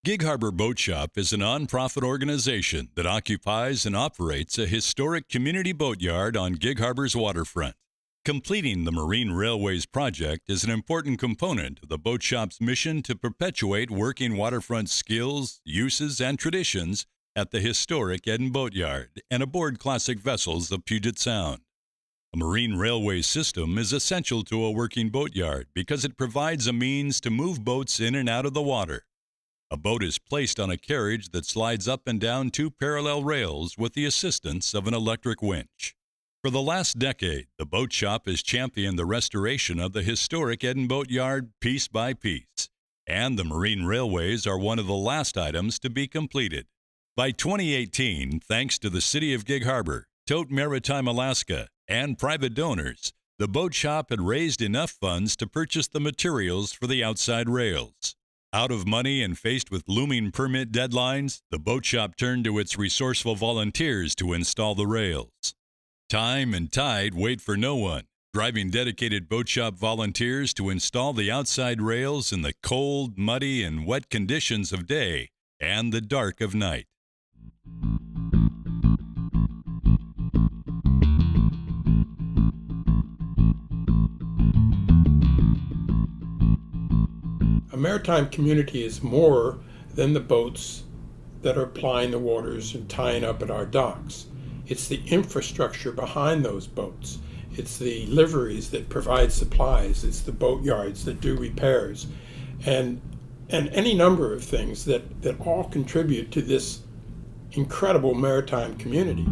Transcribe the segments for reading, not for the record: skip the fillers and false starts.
Gig Harbor Boat Shop is a non-profit organization that occupies and operates a historic community boatyard on Gig Harbor's waterfront. Completing the Marine Railways project is an important component of the Boat Shop's mission to perpetuate working waterfront skills, uses, and traditions at the historic Eddon Boatyard and aboard classic vessels of Puget Sound. A marine railway system is essential to a working boatyard because it provides a means to move boats in and out of the water. A boat is placed on a carriage that slides up and down two parallel rails with the assistance of an electric winch. For the last decade, the Boat Shop has championed the restoration of the historic Eddon Boatyard piece by piece, and the marine railways are one of the last items to be completed. By 2018, thanks to the City of Gig Harbor, Tote Maritime Alaska, and private donors, the Boat Shop had raised enough funds to purchase the materials for the outside rails. Out of money and faced with looming permit deadlines, the Boat Shop turned to its resourceful volunteers to install the rails. Time and tide wait for no one, driving dedicated Boat Shop volunteers to install the outside rails in the cold, muddy, and wet conditions of day and the dark of night. A maritime community is more than the boats that are plying the waters and tying up at our docks. It's the infrastructure behind those boats. It's the liveries that provide supplies. It's the boatyards that do repairs. And any number of things that all contribute to this incredible maritime community.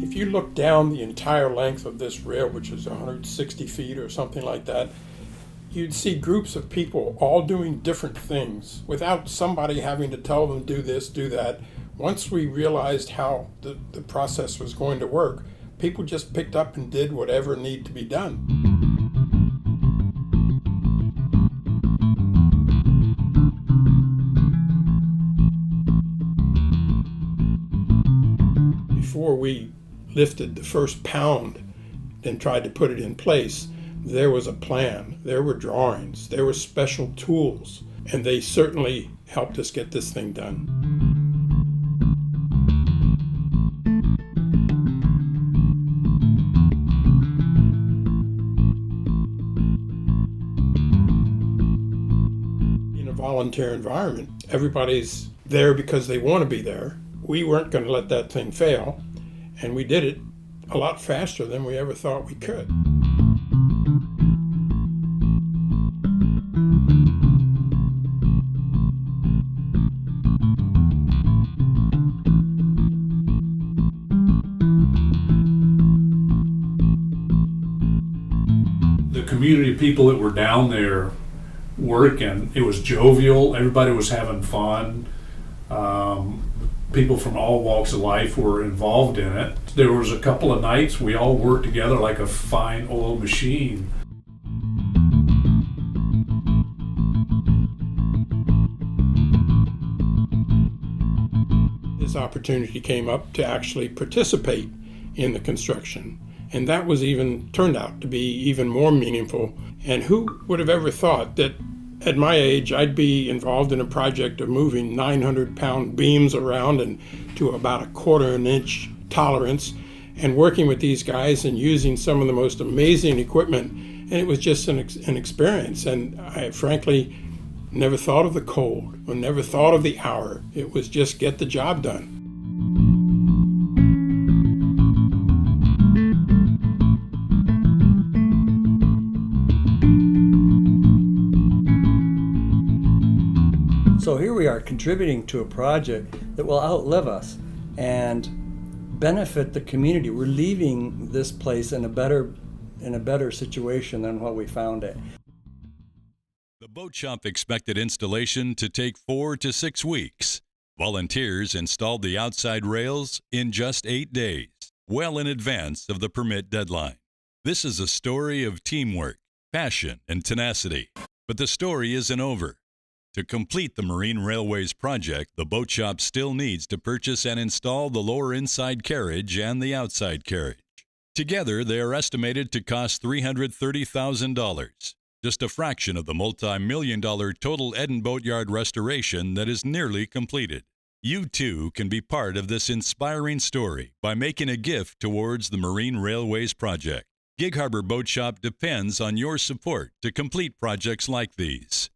If you look down the entire length of this rail, which is 160 feet or something like that, you'd see groups of people all doing different things without somebody having to tell them do this, do that. Once we realized how the process was going to work, people just picked up and did whatever needed to be done. Before we lifted the first pound and tried to put it in place, there was a plan, there were drawings, there were special tools, and they certainly helped us get this thing done. In a volunteer environment, everybody's there because they want to be there. We weren't going to let that thing fail, and we did it a lot faster than we ever thought we could. The community of people that were down there working, it was jovial, everybody was having fun. People from all walks of life were involved in it. There was a couple of nights we all worked together like a fine oiled machine. This opportunity came up to actually participate in the construction, and that was turned out to be even more meaningful. And who would have ever thought that at my age I'd be involved in a project of moving 900-pound beams around and to about a 1/4 inch tolerance, and working with these guys and using some of the most amazing equipment. And it was just an experience, and I frankly never thought of the cold, or never thought of the hour. It was just get the job done. So here we are contributing to a project that will outlive us and benefit the community. We're leaving this place in a better situation than what we found it. The Boat Shop expected installation to take 4 to 6 weeks. Volunteers installed the outside rails in just 8 days, well in advance of the permit deadline. This is a story of teamwork, passion, and tenacity. But the story isn't over. To complete the Marine Railways project, the Boat Shop still needs to purchase and install the lower inside carriage and the outside carriage. Together, they are estimated to cost $330,000, just a fraction of the multi-million-dollar total Eddon Boatyard restoration that is nearly completed. You too can be part of this inspiring story by making a gift towards the Marine Railways project. Gig Harbor Boat Shop depends on your support to complete projects like these.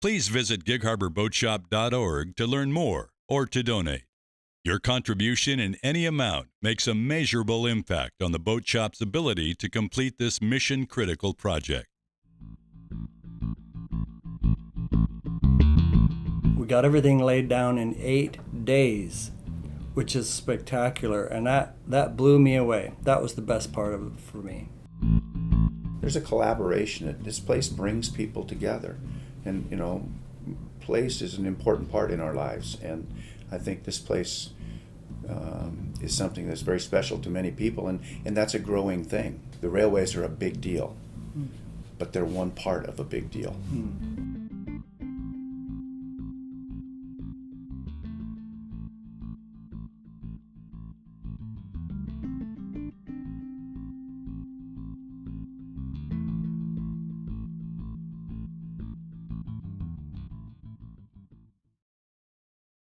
Please visit gigharborboatshop.org to learn more or to donate. Your contribution in any amount makes a measurable impact on the Boat Shop's ability to complete this mission-critical project. We got everything laid down in 8 days, which is spectacular, and that blew me away. That was the best part of it for me. There's a collaboration. This place brings people together, and place is an important part in our lives, and I think this place is something that's very special to many people, and that's a growing thing. The railways are a big deal, but they're one part of a big deal.